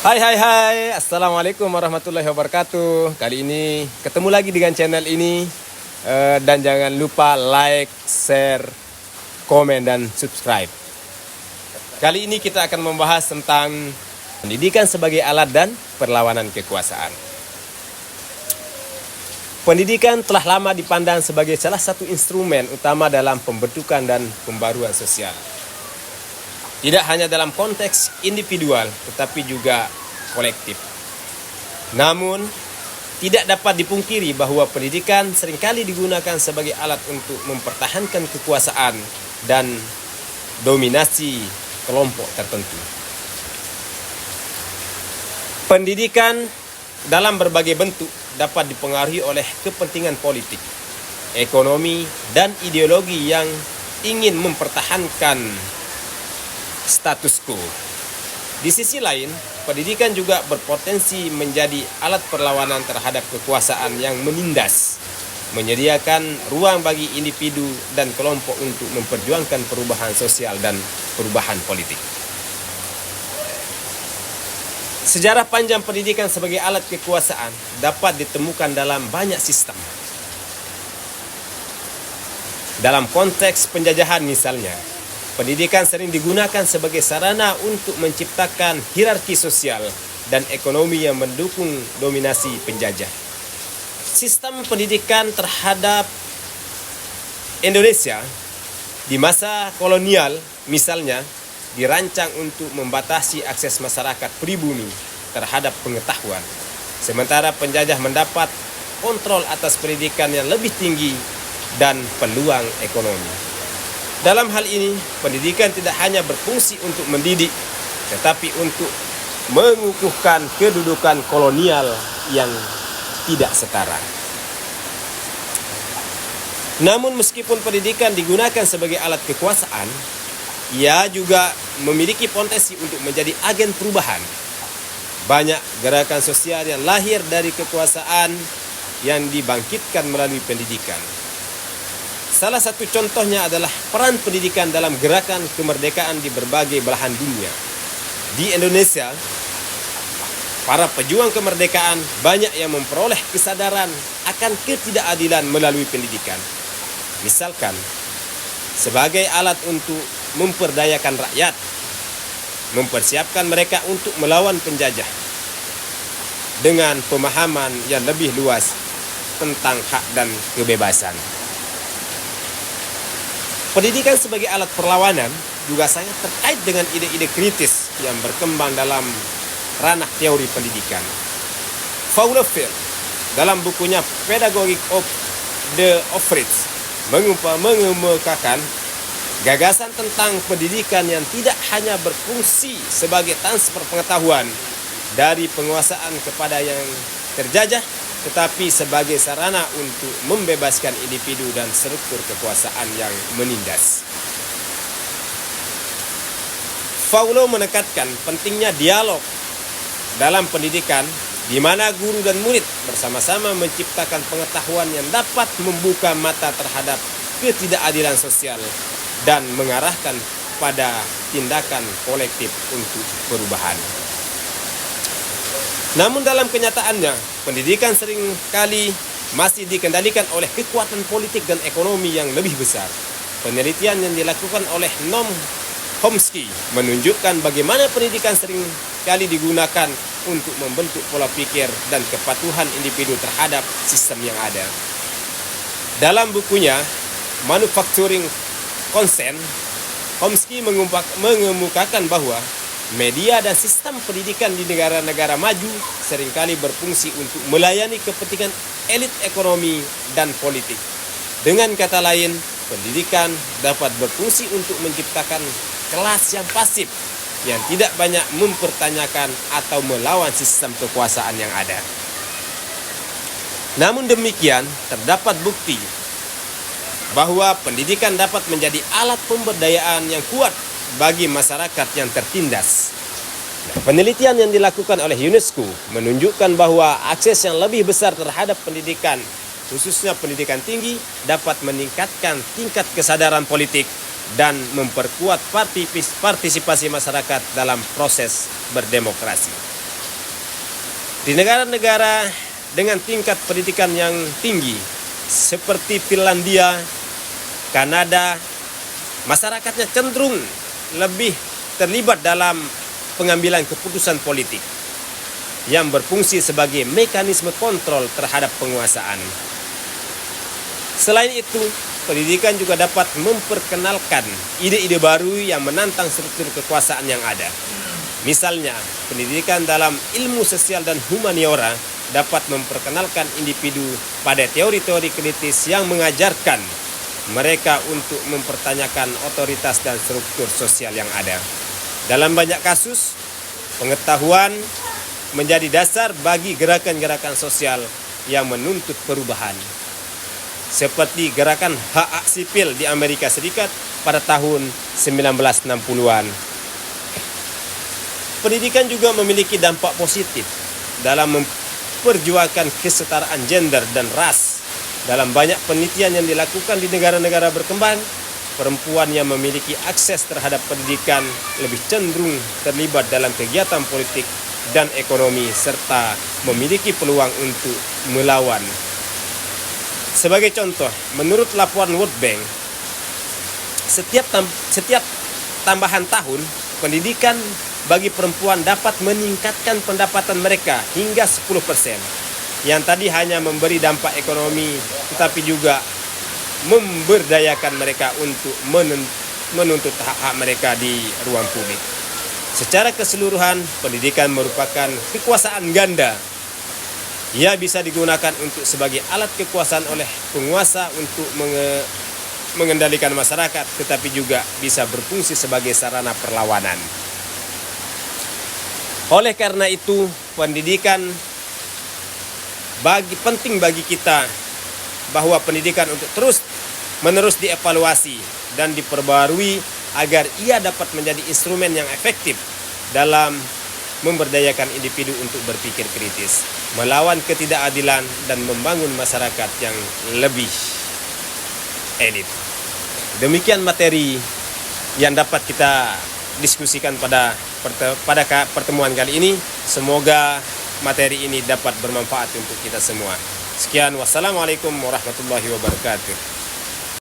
Hai, Assalamualaikum warahmatullahi wabarakatuh. Kali ini ketemu lagi dengan channel ini. Dan jangan lupa like, share, komen, dan subscribe. Kali ini kita akan membahas tentang pendidikan sebagai alat dan perlawanan kekuasaan. Pendidikan telah lama dipandang sebagai salah satu instrumen utama dalam pembentukan dan pembaruan sosial. Tidak hanya dalam konteks individual, tetapi juga kolektif. Namun, tidak dapat dipungkiri bahwa pendidikan seringkali digunakan sebagai alat untuk mempertahankan kekuasaan dan dominasi kelompok tertentu. Pendidikan dalam berbagai bentuk dapat dipengaruhi oleh kepentingan politik, ekonomi, dan ideologi yang ingin mempertahankan status quo. Di sisi lain, pendidikan juga berpotensi menjadi alat perlawanan terhadap kekuasaan yang menindas, menyediakan ruang bagi individu dan kelompok untuk memperjuangkan perubahan sosial dan perubahan politik. Sejarah panjang pendidikan sebagai alat kekuasaan dapat ditemukan dalam banyak sistem. Dalam konteks penjajahan misalnya, pendidikan sering digunakan sebagai sarana untuk menciptakan hierarki sosial dan ekonomi yang mendukung dominasi penjajah. Sistem pendidikan terhadap Indonesia di masa kolonial misalnya dirancang untuk membatasi akses masyarakat pribumi terhadap pengetahuan. Sementara penjajah mendapat kontrol atas pendidikan yang lebih tinggi dan peluang ekonomi. Dalam hal ini, pendidikan tidak hanya berfungsi untuk mendidik, tetapi untuk mengukuhkan kedudukan kolonial yang tidak setara. Namun meskipun pendidikan digunakan sebagai alat kekuasaan, ia juga memiliki potensi untuk menjadi agen perubahan. Banyak gerakan sosial yang lahir dari kekuasaan yang dibangkitkan melalui pendidikan. Salah satu contohnya adalah peran pendidikan dalam gerakan kemerdekaan di berbagai belahan dunia. Di Indonesia, para pejuang kemerdekaan banyak yang memperoleh kesadaran akan ketidakadilan melalui pendidikan. Misalkan, sebagai alat untuk memperdayakan rakyat, mempersiapkan mereka untuk melawan penjajah dengan pemahaman yang lebih luas tentang hak dan kebebasan. Pendidikan sebagai alat perlawanan juga sangat terkait dengan ide-ide kritis yang berkembang dalam ranah teori pendidikan. Faulefer dalam bukunya Pedagogic of the Office mengemukakan gagasan tentang pendidikan yang tidak hanya berfungsi sebagai transfer pengetahuan dari penguasaan kepada yang terjajah, tetapi sebagai sarana untuk membebaskan individu dan struktur kekuasaan yang menindas. Faulo menekankan pentingnya dialog dalam pendidikan, di mana guru dan murid bersama-sama menciptakan pengetahuan yang dapat membuka mata terhadap ketidakadilan sosial dan mengarahkan pada tindakan kolektif untuk perubahan. Namun dalam kenyataannya, pendidikan seringkali masih dikendalikan oleh kekuatan politik dan ekonomi yang lebih besar. Penelitian yang dilakukan oleh Noam Chomsky menunjukkan bagaimana pendidikan seringkali digunakan untuk membentuk pola pikir dan kepatuhan individu terhadap sistem yang ada. Dalam bukunya Manufacturing Consent, Chomsky mengemukakan bahwa media dan sistem pendidikan di negara-negara maju seringkali berfungsi untuk melayani kepentingan elit ekonomi dan politik. Dengan kata lain, pendidikan dapat berfungsi untuk menciptakan kelas yang pasif, yang tidak banyak mempertanyakan atau melawan sistem kekuasaan yang ada. Namun demikian, terdapat bukti bahwa pendidikan dapat menjadi alat pemberdayaan yang kuat bagi masyarakat yang tertindas. Penelitian yang dilakukan oleh UNESCO menunjukkan bahwa akses yang lebih besar terhadap pendidikan, khususnya pendidikan tinggi, dapat meningkatkan tingkat kesadaran politik dan memperkuat partisipasi masyarakat dalam proses berdemokrasi. Di negara-negara dengan tingkat pendidikan yang tinggi seperti Finlandia, Kanada, masyarakatnya cenderung lebih terlibat dalam pengambilan keputusan politik yang berfungsi sebagai mekanisme kontrol terhadap penguasaan. Selain itu, pendidikan juga dapat memperkenalkan ide-ide baru yang menantang struktur kekuasaan yang ada. Misalnya, pendidikan dalam ilmu sosial dan humaniora dapat memperkenalkan individu pada teori-teori kritis yang mengajarkan mereka untuk mempertanyakan otoritas dan struktur sosial yang ada. Dalam banyak kasus, pengetahuan menjadi dasar bagi gerakan-gerakan sosial yang menuntut perubahan. Seperti gerakan hak sipil di Amerika Serikat pada tahun 1960-an. Pendidikan juga memiliki dampak positif dalam memperjuangkan kesetaraan gender dan ras. Dalam banyak penelitian yang dilakukan di negara-negara berkembang, perempuan yang memiliki akses terhadap pendidikan lebih cenderung terlibat dalam kegiatan politik dan ekonomi serta memiliki peluang untuk melawan. Sebagai contoh, menurut laporan World Bank, setiap tambahan tahun pendidikan bagi perempuan dapat meningkatkan pendapatan mereka hingga 10%. Yang tadi hanya memberi dampak ekonomi, tetapi juga memberdayakan mereka untuk menuntut hak-hak mereka di ruang publik. Secara keseluruhan, pendidikan merupakan kekuasaan ganda. Ia bisa digunakan untuk sebagai alat kekuasaan oleh penguasa untuk mengendalikan masyarakat, tetapi juga bisa berfungsi sebagai sarana perlawanan. Oleh karena itu, pendidikan penting bagi kita bahwa pendidikan untuk terus-menerus dievaluasi dan diperbarui agar ia dapat menjadi instrumen yang efektif dalam memberdayakan individu untuk berpikir kritis, melawan ketidakadilan dan membangun masyarakat yang lebih elit. Demikian materi yang dapat kita diskusikan pada pertemuan kali ini. Semoga materi ini dapat bermanfaat untuk kita semua. Sekian, wassalamualaikum warahmatullahi wabarakatuh.